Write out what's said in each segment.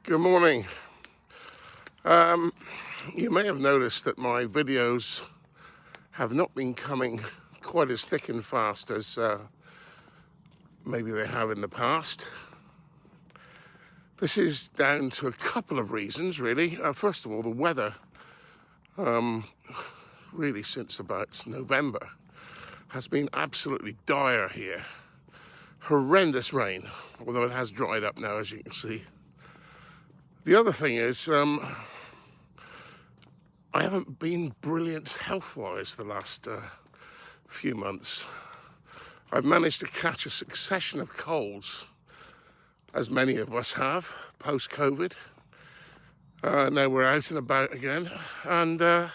Good morning. You may have noticed that my videos have not been coming quite as thick and fast as maybe they have in the past. This is down to a couple of reasons, really. First of all, the weather, really since about November, has been absolutely dire here. Horrendous rain, although it has dried up now, as you can see. The other thing is, I haven't been brilliant health-wise the last few months. I've managed to catch a succession of colds, as many of us have, post-COVID. Now we're out and about again, and I've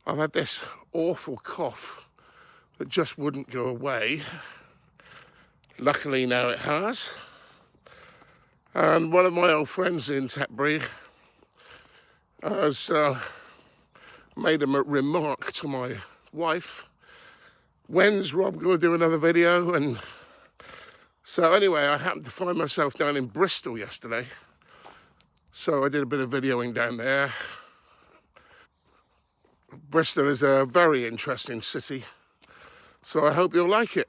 had this awful cough that just wouldn't go away. Luckily now it has. And one of my old friends in Tetbury has made a remark to my wife, when's Rob going to do another video? And so anyway, I happened to find myself down in Bristol yesterday. So I did a bit of videoing down there. Bristol is a very interesting city, so I hope you'll like it.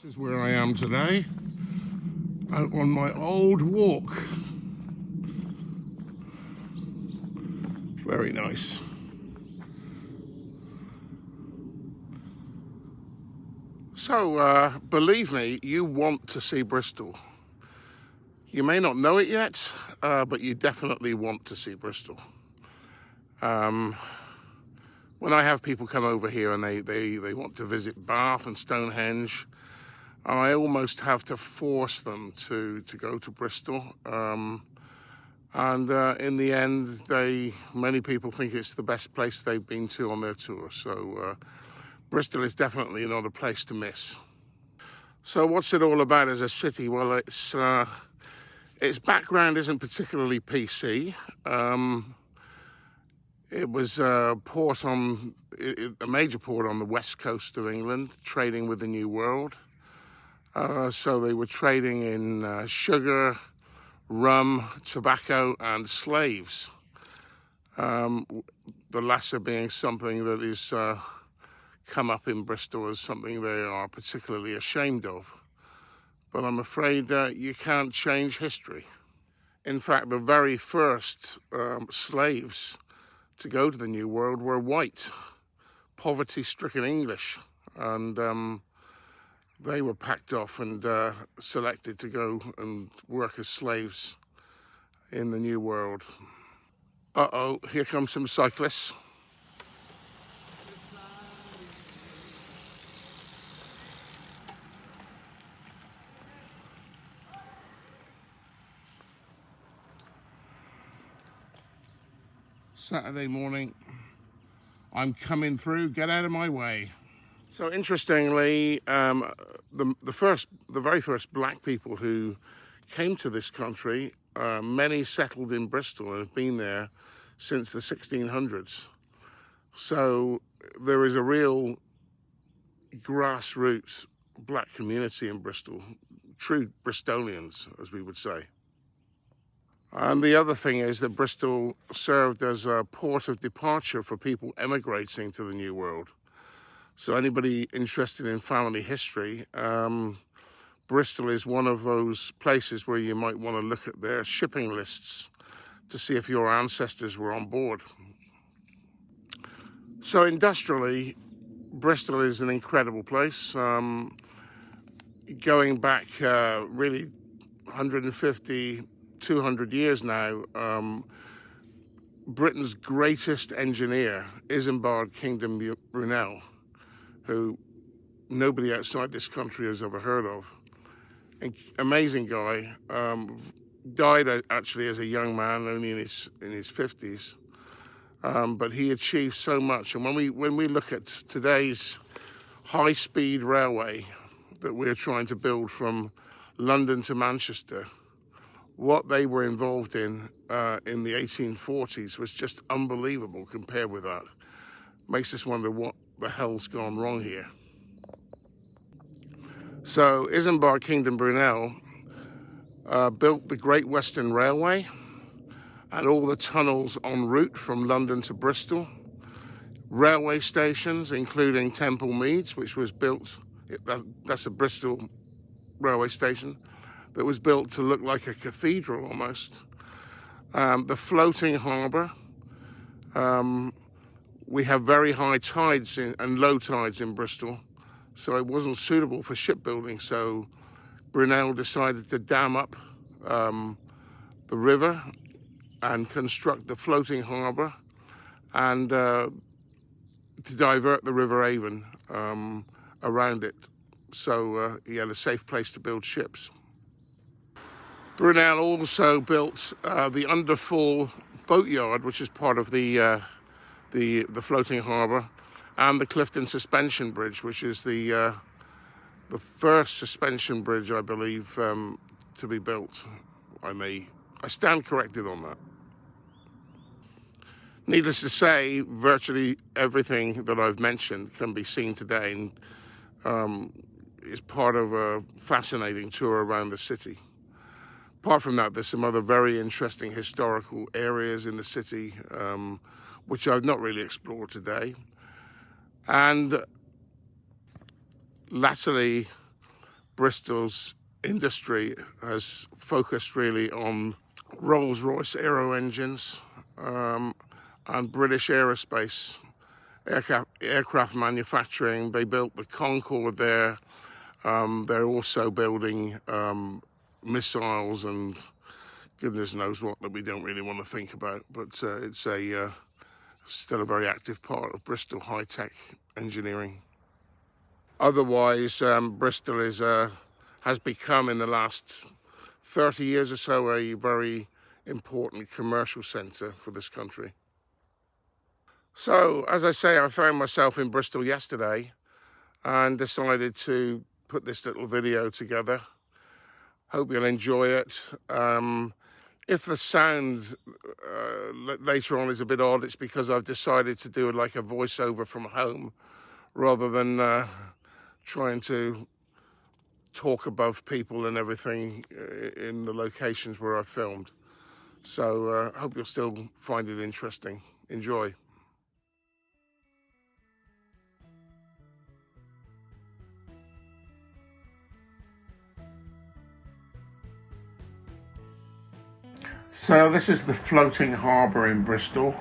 This is where I am today, out on my old walk. Very nice. So, believe me, you want to see Bristol. You may not know it yet, but you definitely want to see Bristol. When I have people come over here and they want to visit Bath and Stonehenge, I almost have to force them to go to Bristol. And in the end, many people think it's the best place they've been to on their tour. So Bristol is definitely not a place to miss. So what's it all about as a city? Well, its background isn't particularly PC. It was a major port on the west coast of England, trading with the New World. So they were trading in sugar, rum, tobacco, and slaves. The latter being something that is come up in Bristol as something they are particularly ashamed of. But I'm afraid you can't change history. In fact, the very first slaves to go to the New World were white, poverty-stricken English, and they were packed off and selected to go and work as slaves in the New World. Uh-oh, here come some cyclists. Saturday morning, I'm coming through, get out of my way. So interestingly, the very first black people who came to this country, many settled in Bristol and have been there since the 1600s. So there is a real grassroots black community in Bristol, true Bristolians, as we would say. And the other thing is that Bristol served as a port of departure for people emigrating to the New World. So anybody interested in family history, Bristol is one of those places where you might want to look at their shipping lists to see if your ancestors were on board. So industrially, Bristol is an incredible place. Going back really 150, 200 years now, Britain's greatest engineer, Isambard Kingdom Brunel, who nobody outside this country has ever heard of. Amazing guy. Died actually as a young man, only in his 50s. But he achieved so much. And when we look at today's high-speed railway that we're trying to build from London to Manchester, what they were involved in the 1840s was just unbelievable compared with that. Makes us wonder what the hell's gone wrong here. So Isambard Kingdom Brunel built the Great Western Railway and all the tunnels en route from London to Bristol. Railway stations, including Temple Meads, which was built, that's a Bristol railway station, that was built to look like a cathedral almost. The floating harbour. We have very high tides and low tides in Bristol, so it wasn't suitable for shipbuilding. So Brunel decided to dam up the river and construct the floating harbour and to divert the River Avon around it. So he had a safe place to build ships. Brunel also built the underfall boatyard, which is part of the floating harbour, and the Clifton Suspension Bridge, which is the first suspension bridge, I believe, to be built. I stand corrected on that. Needless to say, virtually everything that I've mentioned can be seen today and is part of a fascinating tour around the city. Apart from that, there's some other very interesting historical areas in the city, which I've not really explored today. And latterly, Bristol's industry has focused really on Rolls-Royce aero engines, and British aerospace, aircraft manufacturing. They built the Concorde there. They're also building missiles and goodness knows what that we don't really want to think about. But it's still a very active part of Bristol high-tech engineering. Otherwise, Bristol has become, in the last 30 years or so, a very important commercial centre for this country. So, as I say, I found myself in Bristol yesterday and decided to put this little video together. Hope you'll enjoy it. If the sound later on is a bit odd, it's because I've decided to do it like a voiceover from home rather than trying to talk above people and everything in the locations where I filmed. So I hope you'll still find it interesting. Enjoy. So this is the floating harbour in Bristol.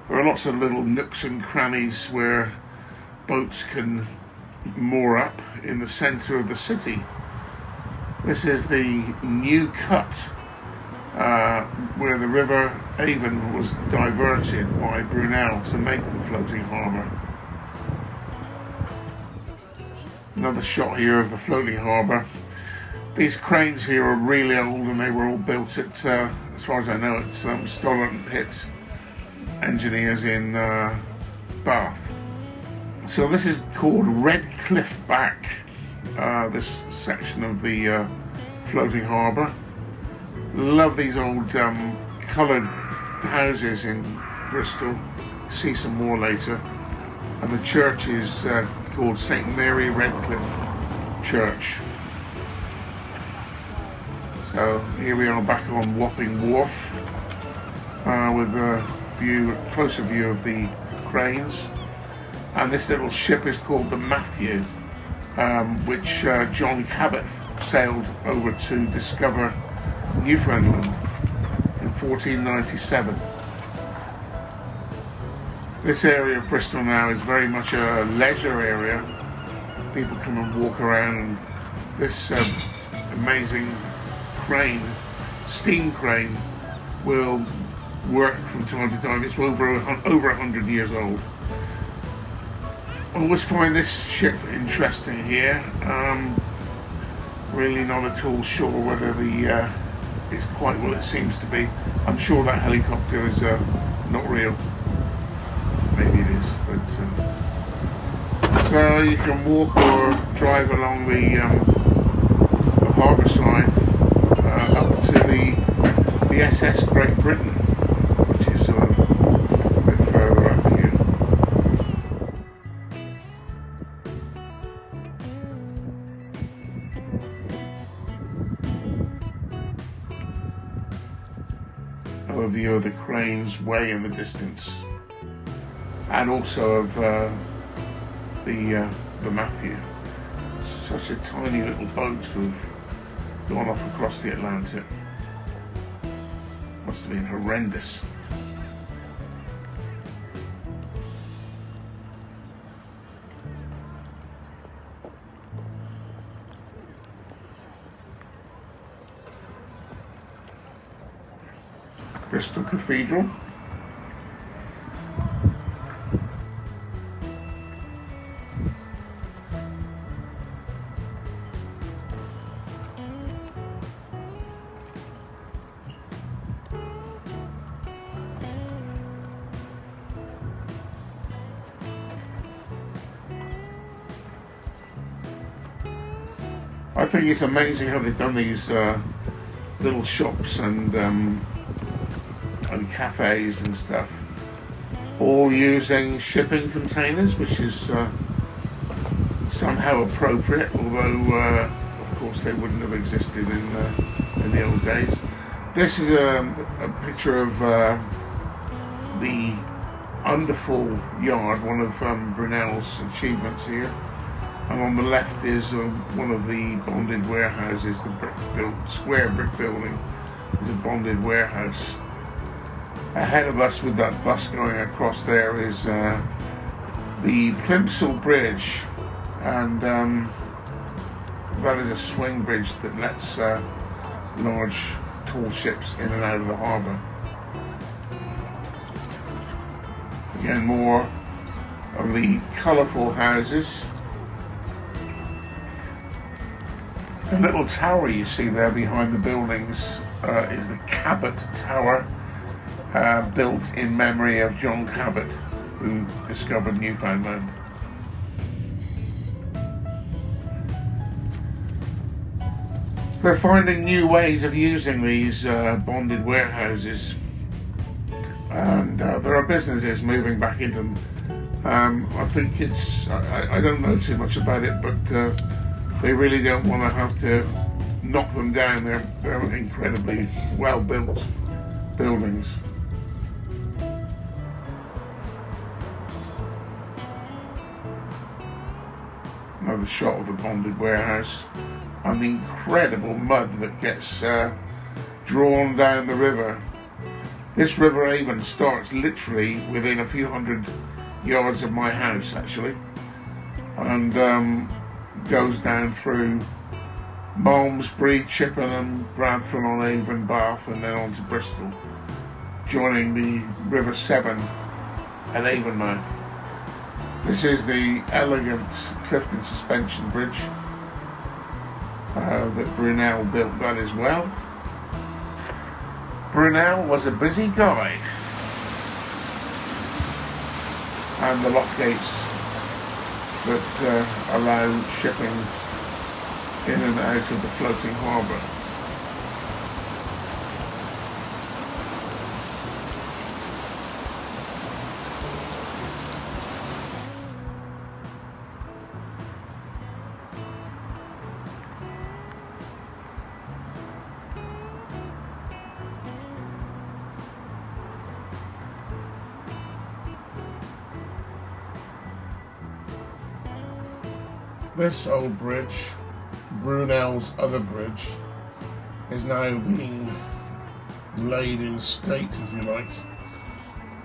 There are lots of little nooks and crannies where boats can moor up in the centre of the city. This is the new cut where the River Avon was diverted by Brunel to make the floating harbour. Another shot here of the floating harbour. These cranes here are really old and they were all built at, as far as I know, at Stoddart and Pitt engineers in Bath. So this is called Red Cliff Back, this section of the floating harbour. Love these old coloured houses in Bristol. See some more later. And the church is called St Mary Redcliffe Church. So here we are back on Wapping Wharf with a closer view of the cranes. And this little ship is called the Matthew, which John Cabot sailed over to discover Newfoundland in 1497. This area of Bristol now is very much a leisure area. People come and walk around, and this amazing crane, steam crane, will work from time to time. It's over 100 years old. I always find this ship interesting here. Really not at all sure whether it's quite what it seems to be. I'm sure that helicopter is not real. Maybe it is, but so you can walk or drive along the harbour side up to the SS Great Britain, which is a bit further up here. below the cranes way in the distance, and also of the Matthew. Such a tiny little boat to have gone off across the Atlantic. Must have been horrendous. Bristol Cathedral. I think it's amazing how they've done these little shops and cafes and stuff, all using shipping containers, which is somehow appropriate, although of course they wouldn't have existed in the old days. This is a picture of the Underfall Yard, one of Brunel's achievements here. And on the left is one of the bonded warehouses. The square brick building is a bonded warehouse. Ahead of us with that bus going across there is the Plimsoll Bridge, and that is a swing bridge that lets large, tall ships in and out of the harbour. Again, more of the colourful houses. The little tower you see there behind the buildings is the Cabot Tower, built in memory of John Cabot, who discovered Newfoundland. They're finding new ways of using these bonded warehouses, and there are businesses moving back into them. I think I don't know too much about it, but they really don't want to have to knock them down. They're incredibly well built buildings. Another shot of the bonded warehouse and the incredible mud that gets drawn down the river. This River Avon starts literally within a few hundred yards of my house, actually, and goes down through Malmesbury, Chippenham, Bradford-on-Avon, Bath, and then on to Bristol, joining the River Severn at Avonmouth. This is the elegant Clifton Suspension Bridge that Brunel built that as well. Brunel was a busy guy, and the lock gates that allow shipping in and out of the floating harbour. This old bridge, Brunel's other bridge, is now being laid in state, if you like.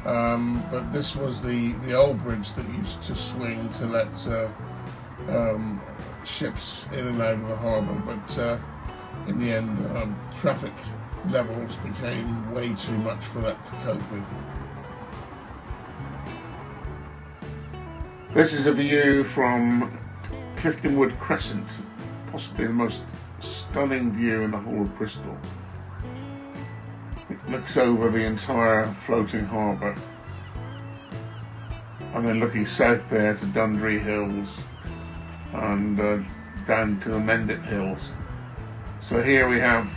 But this was the old bridge that used to swing to let ships in and out of the harbour. But in the end, traffic levels became way too much for that to cope with. This is a view from Cliftonwood Crescent, possibly the most stunning view in the whole of Bristol. It looks over the entire floating harbour, and then looking south there to Dundry Hills and down to the Mendip Hills. So here we have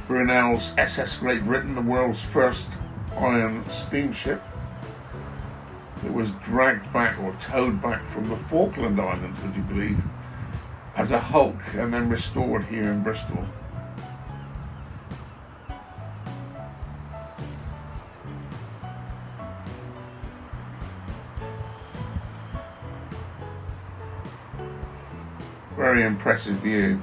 Brunel's SS Great Britain, the world's first iron steamship. It was dragged back or towed back from the Falkland Islands, would you believe, as a hulk, and then restored here in Bristol. Very impressive view.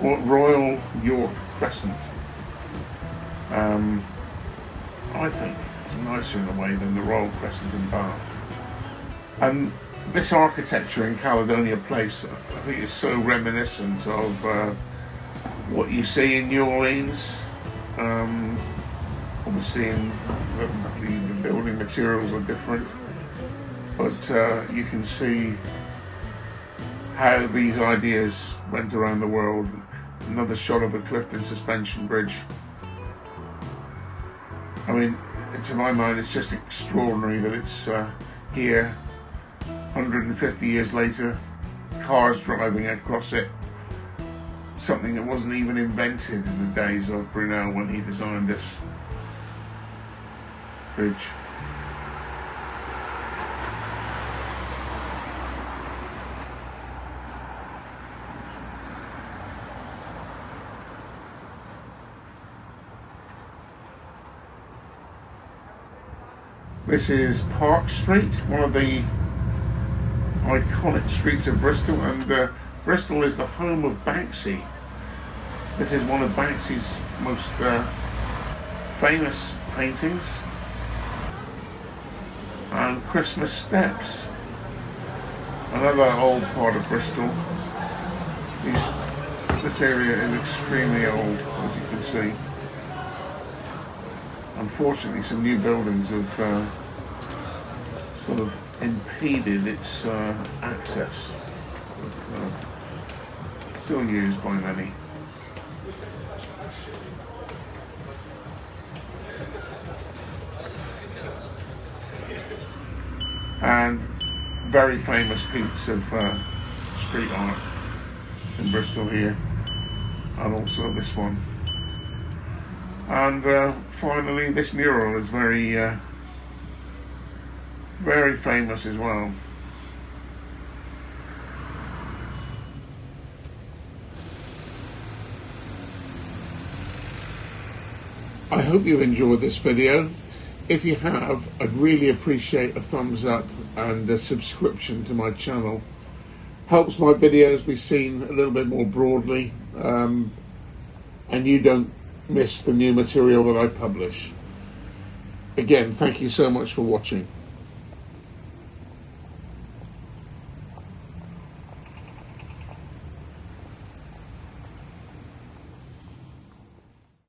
Royal York Crescent. I think it's nicer in a way than the Royal Crescent in Bath. And this architecture in Caledonia Place, I think, is so reminiscent of what you see in New Orleans. Obviously, the building materials are different, but you can see how these ideas went around the world. Another shot of the Clifton Suspension Bridge. I mean, to my mind, it's just extraordinary that it's here 150 years later, cars driving across it. Something that wasn't even invented in the days of Brunel when he designed this bridge. This is Park Street, one of the iconic streets of Bristol, and Bristol is the home of Banksy. This is one of Banksy's most famous paintings. And Christmas Steps, another old part of Bristol. This area is extremely old, as you can see. Unfortunately, some new buildings have sort of impeded its access, but still used by many. And very famous piece of street art in Bristol here, and also this one. And finally, this mural is very famous as well. I hope you enjoyed this video. If you have, I'd really appreciate a thumbs up and a subscription to my channel. Helps my videos be seen a little bit more broadly, and you don't miss the new material that I publish. Again, thank you so much for watching.